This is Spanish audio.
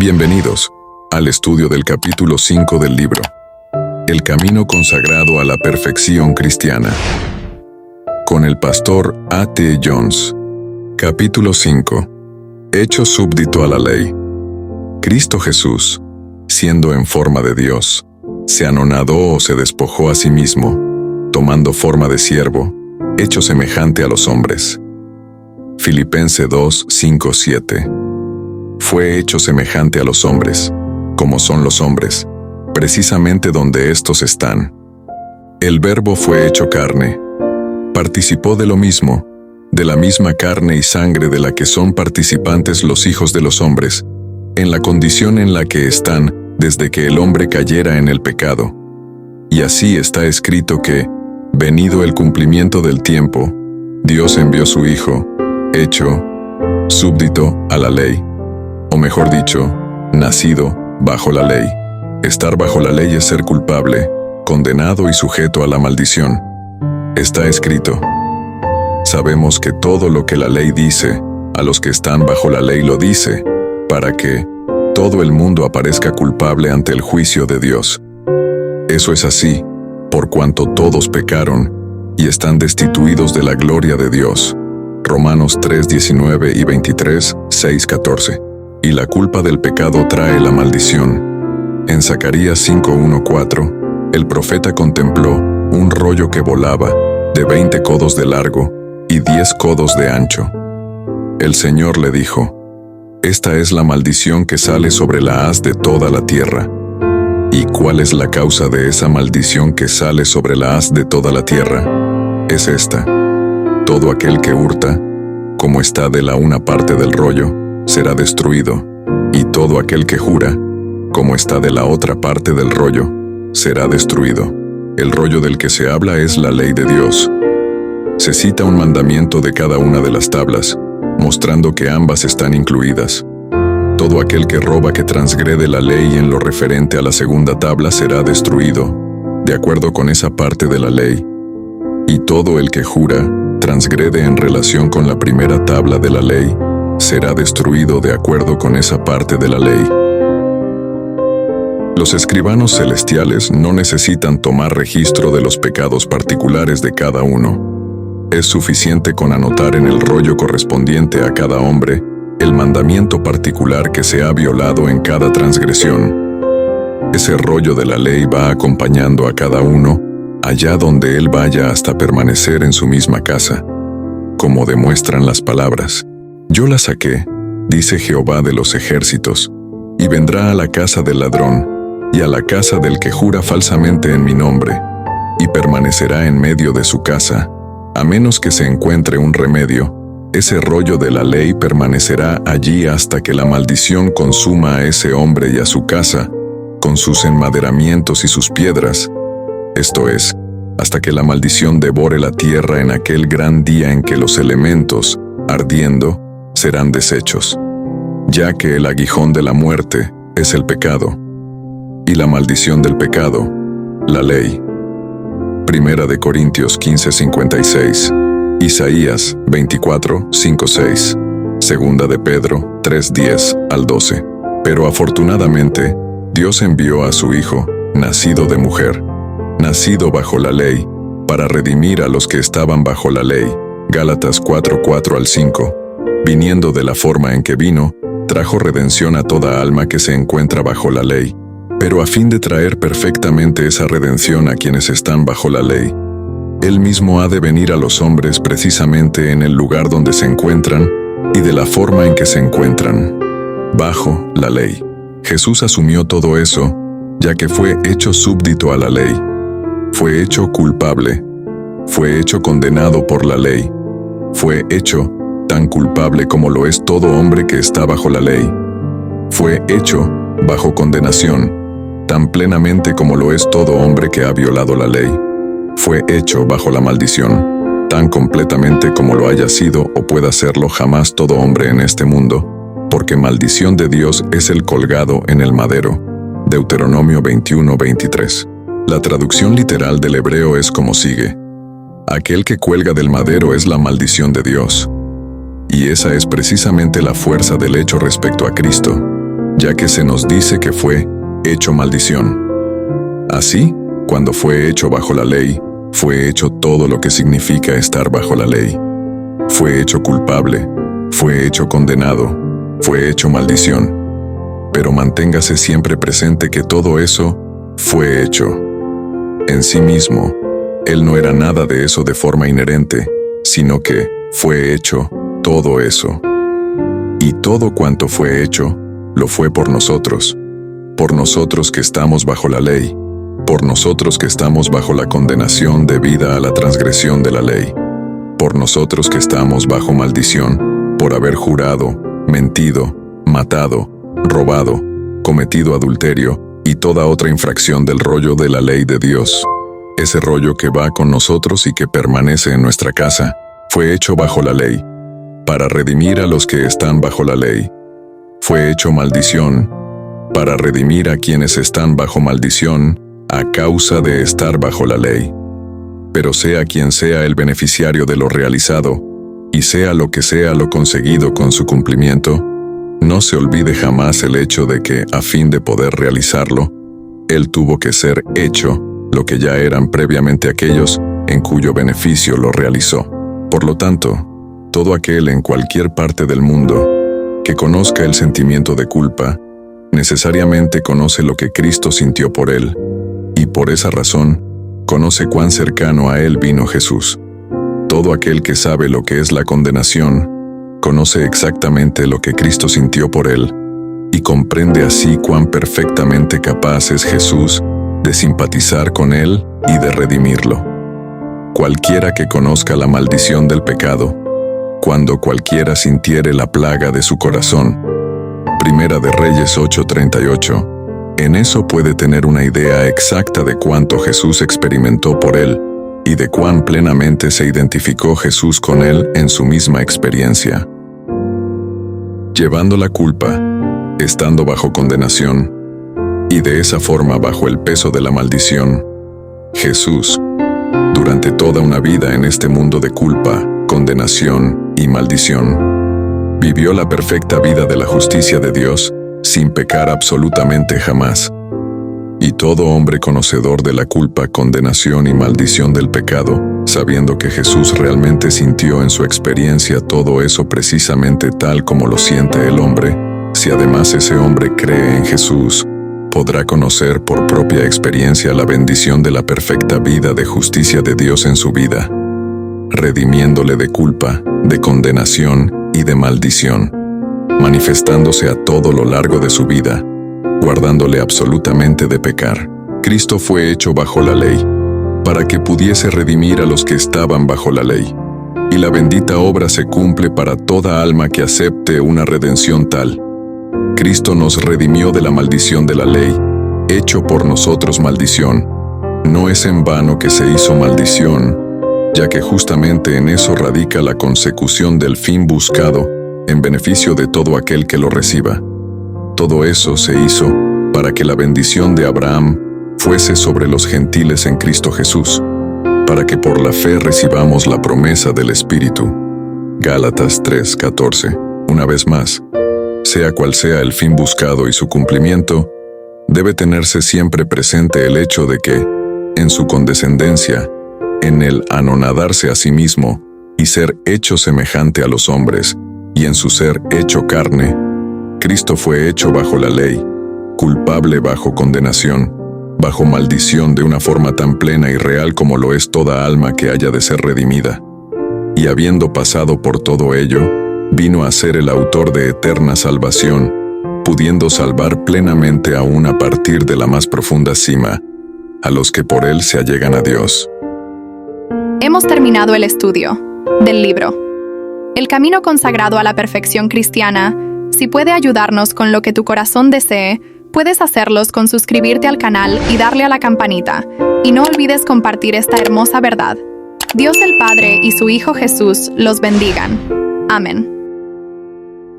Bienvenidos al estudio del capítulo 5 del libro, El camino consagrado a la perfección cristiana, con el pastor A.T. Jones. Capítulo 5. Hecho súbdito a la ley. Cristo Jesús, siendo en forma de Dios, se anonadó o se despojó a sí mismo, tomando forma de siervo, hecho semejante a los hombres. Filipenses 2, 5, 7. Fue hecho semejante a los hombres, como son los hombres, precisamente donde éstos están. El Verbo fue hecho carne. Participó de lo mismo, de la misma carne y sangre de la que son participantes los hijos de los hombres, en la condición en la que están desde que el hombre cayera en el pecado. Y así está escrito que, venido el cumplimiento del tiempo, Dios envió su Hijo, hecho súbdito a la ley, o mejor dicho, nacido bajo la ley. Estar bajo la ley es ser culpable, condenado y sujeto a la maldición. Está escrito. Sabemos que todo lo que la ley dice, a los que están bajo la ley lo dice, para que todo el mundo aparezca culpable ante el juicio de Dios. Eso es así, por cuanto todos pecaron y están destituidos de la gloria de Dios. Romanos 3, 19 y 23, 6, 14. Y la culpa del pecado trae la maldición. En Zacarías 5, 1, 4, el profeta contempló un rollo que volaba de 20 codos de largo y 10 codos de ancho. El Señor le dijo: Esta es la maldición que sale sobre la haz de toda la tierra. ¿Y cuál es la causa de esa maldición que sale sobre la haz de toda la tierra? Es esta: todo aquel que hurta, como está de la una parte del rollo, será destruido, y todo aquel que jura, como está de la otra parte del rollo, será destruido. El rollo del que se habla es la ley de Dios. Se cita un mandamiento de cada una de las tablas, mostrando que ambas están incluidas. Todo aquel que roba que transgrede la ley en lo referente a la segunda tabla será destruido, de acuerdo con esa parte de la ley. Y todo el que jura, transgrede en relación con la primera tabla de la ley, será destruido de acuerdo con esa parte de la ley. Los escribanos celestiales no necesitan tomar registro de los pecados particulares de cada uno. Es suficiente con anotar en el rollo correspondiente a cada hombre el mandamiento particular que se ha violado en cada transgresión. Ese rollo de la ley va acompañando a cada uno allá donde él vaya hasta permanecer en su misma casa, como demuestran las palabras: Yo la saqué, dice Jehová de los ejércitos, y vendrá a la casa del ladrón, y a la casa del que jura falsamente en mi nombre, y permanecerá en medio de su casa, a menos que se encuentre un remedio. Ese rollo de la ley permanecerá allí hasta que la maldición consuma a ese hombre y a su casa, con sus enmaderamientos y sus piedras, esto es, hasta que la maldición devore la tierra en aquel gran día en que los elementos, ardiendo, serán deshechos, ya que el aguijón de la muerte es el pecado, y la maldición del pecado, la ley. Primera de Corintios 15, 56, Isaías 24, 5, 6, Segunda de Pedro 3, 10 al 12. Pero afortunadamente, Dios envió a su Hijo, nacido de mujer, nacido bajo la ley, para redimir a los que estaban bajo la ley. Gálatas 4, 4 al 5. Viniendo de la forma en que vino, trajo redención a toda alma que se encuentra bajo la ley, pero a fin de traer perfectamente esa redención a quienes están bajo la ley, Él mismo ha de venir a los hombres precisamente en el lugar donde se encuentran y de la forma en que se encuentran, bajo la ley. Jesús asumió todo eso, ya que fue hecho súbdito a la ley, fue hecho culpable, fue hecho condenado por la ley, fue hecho tan culpable como lo es todo hombre que está bajo la ley. Fue hecho bajo condenación, tan plenamente como lo es todo hombre que ha violado la ley. Fue hecho bajo la maldición, tan completamente como lo haya sido o pueda serlo jamás todo hombre en este mundo, porque maldición de Dios es el colgado en el madero. Deuteronomio 21, 23. La traducción literal del hebreo es como sigue: Aquel que cuelga del madero es la maldición de Dios. Y esa es precisamente la fuerza del hecho respecto a Cristo. ya que se nos dice que fue hecho maldición. Así, cuando fue hecho bajo la ley, fue hecho todo lo que significa estar bajo la ley. Fue hecho culpable, fue hecho condenado, fue hecho maldición. Pero manténgase siempre presente que todo eso fue hecho. En sí mismo, Él no era nada de eso de forma inherente, sino que fue hecho todo eso. Y todo cuanto fue hecho, lo fue por nosotros que estamos bajo la ley, por nosotros que estamos bajo la condenación debida a la transgresión de la ley, por nosotros que estamos bajo maldición, por haber jurado, mentido, matado, robado, cometido adulterio y toda otra infracción del rollo de la ley de Dios. Ese rollo que va con nosotros y que permanece en nuestra casa, fue hecho bajo la ley, para redimir a los que están bajo la ley. Fue hecho maldición, para redimir a quienes están bajo maldición, a causa de estar bajo la ley. Pero sea quien sea el beneficiario de lo realizado, y sea lo que sea lo conseguido con su cumplimiento, no se olvide jamás el hecho de que, a fin de poder realizarlo, Él tuvo que ser hecho lo que ya eran previamente aquellos en cuyo beneficio lo realizó. Por lo tanto, todo aquel en cualquier parte del mundo que conozca el sentimiento de culpa, necesariamente conoce lo que Cristo sintió por él, y por esa razón, conoce cuán cercano a él vino Jesús. Todo aquel que sabe lo que es la condenación, conoce exactamente lo que Cristo sintió por él, y comprende así cuán perfectamente capaz es Jesús de simpatizar con él y de redimirlo. Cualquiera que conozca la maldición del pecado, cuando cualquiera sintiere la plaga de su corazón, Primera de Reyes 8:38, en eso puede tener una idea exacta de cuánto Jesús experimentó por él, y de cuán plenamente se identificó Jesús con él en su misma experiencia. Llevando la culpa, estando bajo condenación, y de esa forma bajo el peso de la maldición, Jesús, durante toda una vida en este mundo de culpa, condenación y maldición, vivió la perfecta vida de la justicia de Dios sin pecar absolutamente jamás. Y todo hombre conocedor de la culpa, condenación y maldición del pecado, sabiendo que Jesús realmente sintió en su experiencia todo eso precisamente tal como lo siente el hombre, si además ese hombre cree en Jesús, podrá conocer por propia experiencia la bendición de la perfecta vida de justicia de Dios en su vida, redimiéndole de culpa, de condenación y de maldición, manifestándose a todo lo largo de su vida, guardándole absolutamente de pecar. Cristo fue hecho bajo la ley, para que pudiese redimir a los que estaban bajo la ley, y la bendita obra se cumple para toda alma que acepte una redención tal. Cristo nos redimió de la maldición de la ley, hecho por nosotros maldición. No es en vano que se hizo maldición, ya que justamente en eso radica la consecución del fin buscado en beneficio de todo aquel que lo reciba. Todo eso se hizo para que la bendición de Abraham fuese sobre los gentiles en Cristo Jesús, para que por la fe recibamos la promesa del Espíritu. Gálatas 3:14. Una vez más, sea cual sea el fin buscado y su cumplimiento, debe tenerse siempre presente el hecho de que, en su condescendencia, en el anonadarse a sí mismo y ser hecho semejante a los hombres, y en su ser hecho carne, Cristo fue hecho bajo la ley, culpable bajo condenación, bajo maldición de una forma tan plena y real como lo es toda alma que haya de ser redimida. Y habiendo pasado por todo ello, vino a ser el autor de eterna salvación, pudiendo salvar plenamente aún a partir de la más profunda cima, a los que por él se allegan a Dios. Hemos terminado el estudio del libro El camino consagrado a la perfección cristiana. Si puede ayudarnos con lo que tu corazón desee, puedes hacerlos con suscribirte al canal y darle a la campanita. Y no olvides compartir esta hermosa verdad. Dios el Padre y su Hijo Jesús los bendigan. Amén.